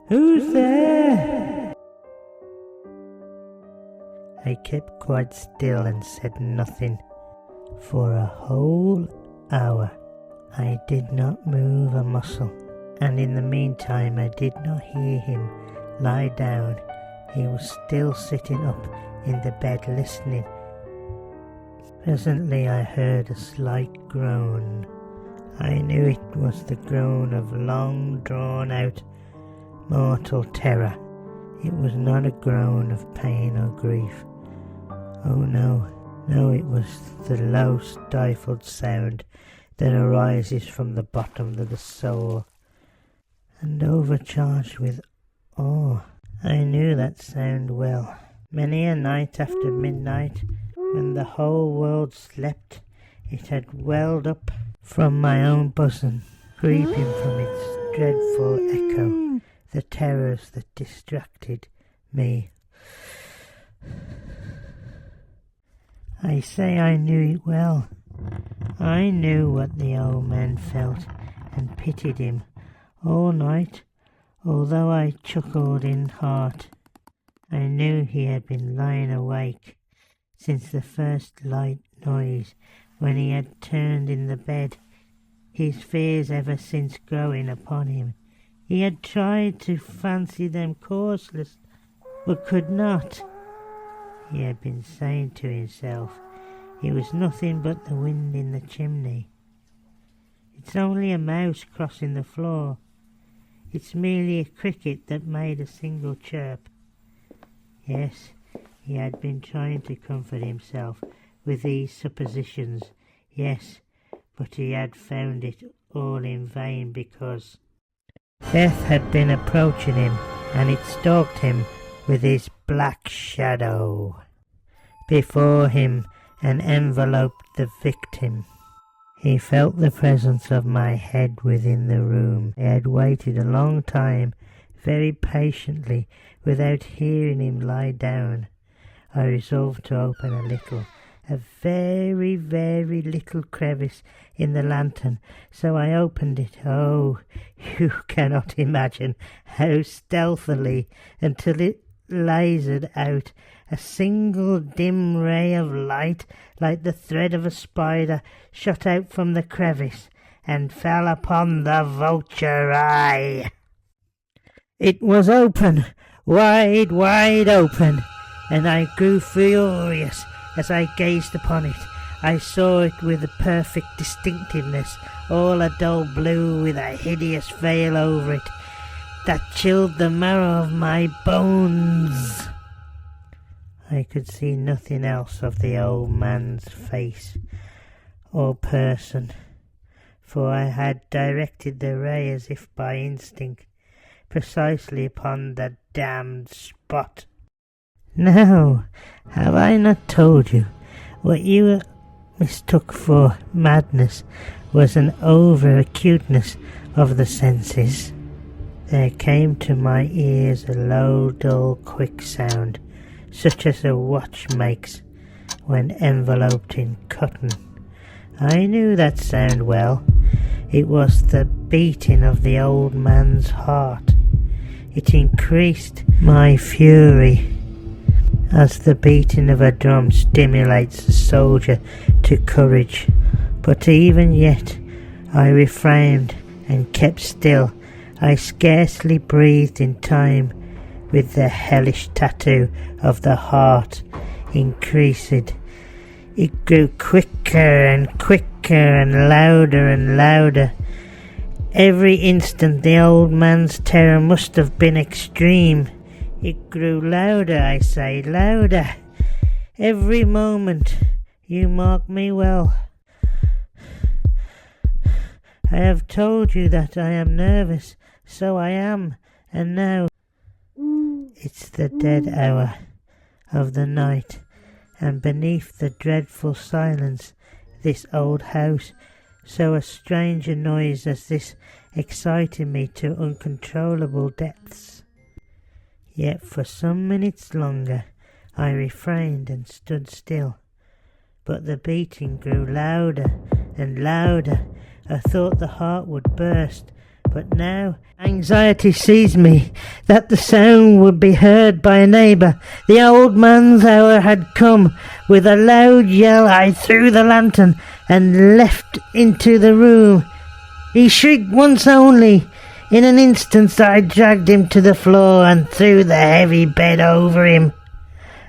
Who's there? I kept quite still and said nothing for a whole hour. I did not move a muscle, and in the meantime I did not hear him lie down. He was still sitting up in the bed listening. Presently I heard a slight groan. I knew it was the groan of long drawn out mortal terror. It was not a groan of pain or grief. Oh no, it was the low stifled sound that arises from the bottom of the soul, and overcharged with awe. I knew that sound well. Many a night after midnight, when the whole world slept, it had welled up from my own bosom, creeping from its dreadful echo the terrors that distracted me. I say I knew it well. I knew what the old man felt, and pitied him all night, although I chuckled in heart. I knew he had been lying awake since the first light noise, when he had turned in the bed, his fears ever since growing upon him. He had tried to fancy them causeless, but could not. He had been saying to himself, it was nothing but the wind in the chimney. It's only a mouse crossing the floor. It's merely a cricket that made a single chirp. Yes, he had been trying to comfort himself with these suppositions, yes, but he had found it all in vain, because death had been approaching him, and it stalked him with his black shadow before him and enveloped the victim. He felt the presence of my head within the room. I had waited a long time, very patiently, without hearing him lie down. I resolved to open a very, very little crevice in the lantern, so I opened it. Oh, you cannot imagine how stealthily, until it lasered out a single dim ray of light, like the thread of a spider, shot out from the crevice, and fell upon the vulture eye. It was open, wide open, and I grew furious as I gazed upon it. I saw it with a perfect distinctiveness, all a dull blue with a hideous veil over it that chilled the marrow of my bones. I could see nothing else of the old man's face or person, for I had directed the ray as if by instinct, precisely upon the damned spot. Now, have I not told you what you mistook for madness was an over-acuteness of the senses? There came to my ears a low, dull, quick sound, such as a watch makes when enveloped in cotton. I knew that sound well. It was the beating of the old man's heart. It increased my fury, as the beating of a drum stimulates a soldier to courage. But even yet I refrained and kept still. I scarcely breathed in time with the hellish tattoo of the heart increased. It grew quicker and quicker and louder. Every instant the old man's terror must have been extreme. It grew louder, I say, louder. Every moment. You mark me well. I have told you that I am nervous. So I am. And now it's the dead hour of the night, and beneath the dreadful silence this old house, so a stranger noise as this excited me to uncontrollable depths. Yet for some minutes longer I refrained and stood still, but the beating grew louder and louder. I thought the heart would burst, But now anxiety seized me that the sound would be heard by a neighbour. The old man's hour had come. With a loud yell I threw the lantern and leapt into the room. He shrieked once only. In an instant I dragged him to the floor and threw the heavy bed over him.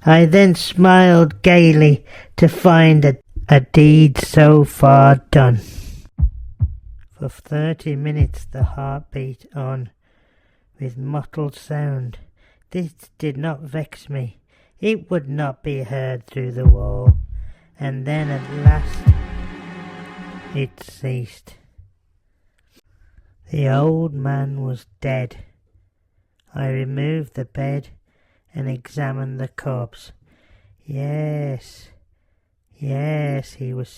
I then smiled gaily to find a deed so far done. For 30 minutes the heart beat on with mottled sound. This did not vex me. It would not be heard through the wall. And then at last it ceased. The old man was dead. I removed the bed and examined the corpse. Yes, he was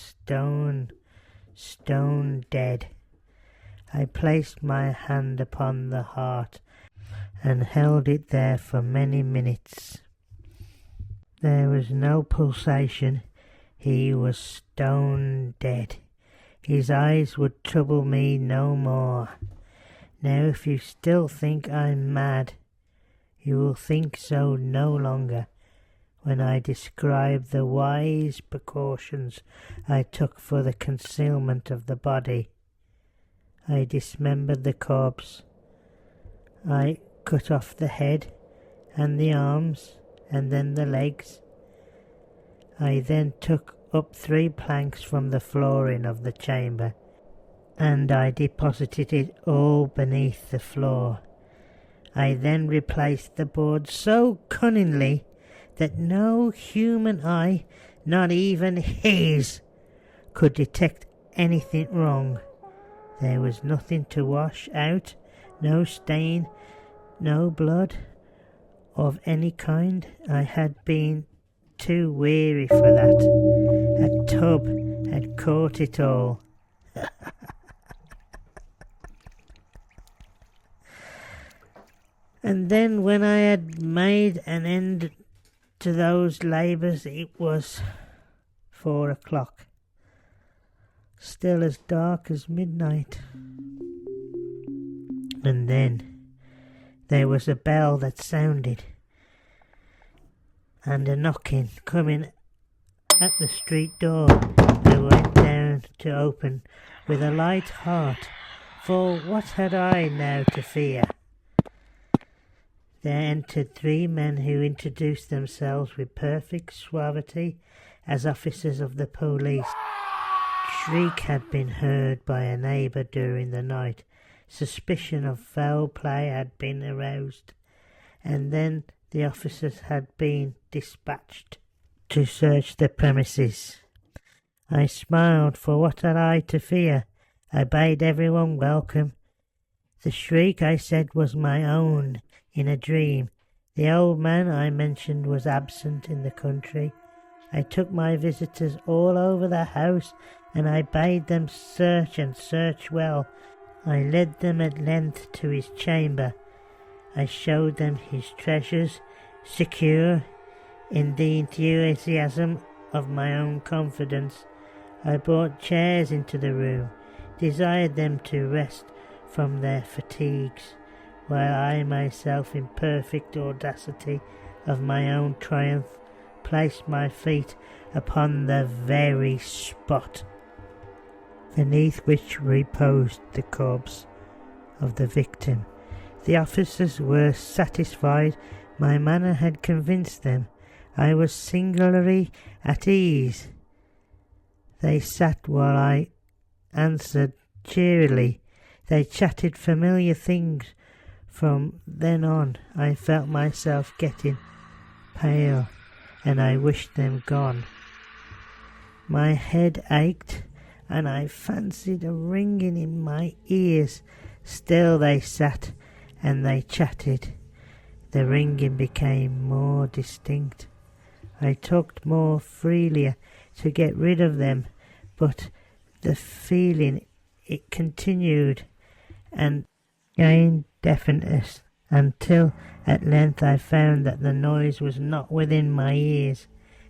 stone dead. I placed my hand upon the heart and held it there for many minutes. There was no pulsation. He was stone dead. His eyes would trouble me no more. Now if you still think I'm mad, you will think so no longer when I describe the wise precautions I took for the concealment of the body. I dismembered the corpse. I cut off the head and the arms and then the legs. I then took up 3 planks from the flooring of the chamber and I deposited it all beneath the floor. I then replaced the board so cunningly that no human eye, not even his, could detect anything wrong. There was nothing to wash out, no stain, no blood of any kind. I had been too weary for that. A tub had caught it all. And then when I had made an end to those labours, it was 4 o'clock, still as dark as midnight. And then there was a bell that sounded, and a knocking coming at the street door. I went down to open with a light heart, for what had I now to fear? There entered 3 men who introduced themselves with perfect suavity as officers of the police. Shriek had been heard by a neighbour during the night. Suspicion of foul play had been aroused, and then the officers had been dispatched to search the premises. I smiled, for what had I to fear? I bade everyone welcome. The shriek, I said, was my own in a dream. The old man I mentioned was absent in the country. I took my visitors all over the house, and I bade them search and search well. I led them at length to his chamber. I showed them his treasures, secure in the enthusiasm of my own confidence. I brought chairs into the room, desired them to rest from their fatigues, while I myself, in perfect audacity of my own triumph, placed my feet upon the very spot beneath which reposed the corpse of the victim. The officers were satisfied. My manner had convinced them. I was singularly at ease. They sat while I answered cheerily. They chatted familiar things. From then on I felt myself getting pale, and I wished them gone. My head ached, and I fancied a ringing in my ears. Still they sat, and they chatted. The ringing became more distinct. I talked more freely to get rid of them, but the feeling, it continued and gained definiteness, until at length I found that the noise was not within my ears.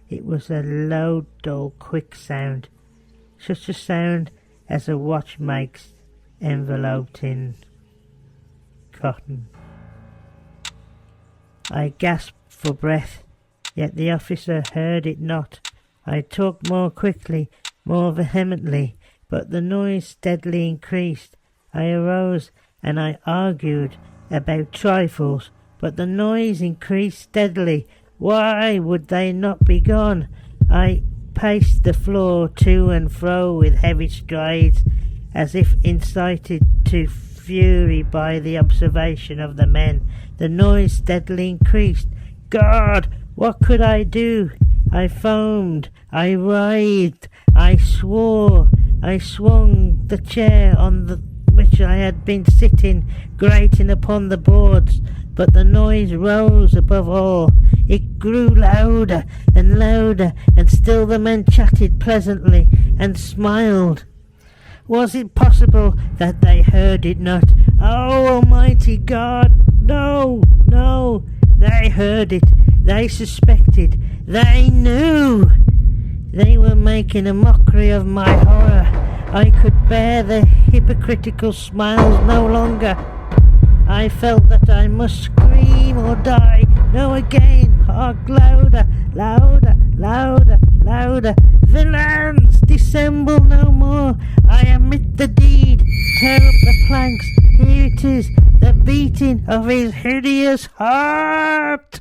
It was a low, dull, quick sound, such a sound as a watch makes enveloped in Cotton. I gasped for breath, yet the officer heard it not. I talked more quickly, more vehemently, but the noise steadily increased. I arose and I argued about trifles, but the noise increased steadily. Why would they not be gone? I paced the floor to and fro with heavy strides, as if incited to fury by the observation of the men. The noise steadily increased. God, what could I do? I foamed, I writhed, I swore. I swung the chair on which I had been sitting, grating upon the boards, but the noise rose above all. It grew louder and louder, and still the men chatted pleasantly and smiled. Was it possible that they heard it not? Oh, Almighty God! No, no! They heard it. They suspected. They knew. They were making a mockery of my horror. I could bear the hypocritical smiles no longer. I felt that I must scream or die. No, again. Hark, louder, louder, louder, louder. Villains, dissemble no more. I admit the deed. Tear up the planks. Here it is, the beating of his hideous heart.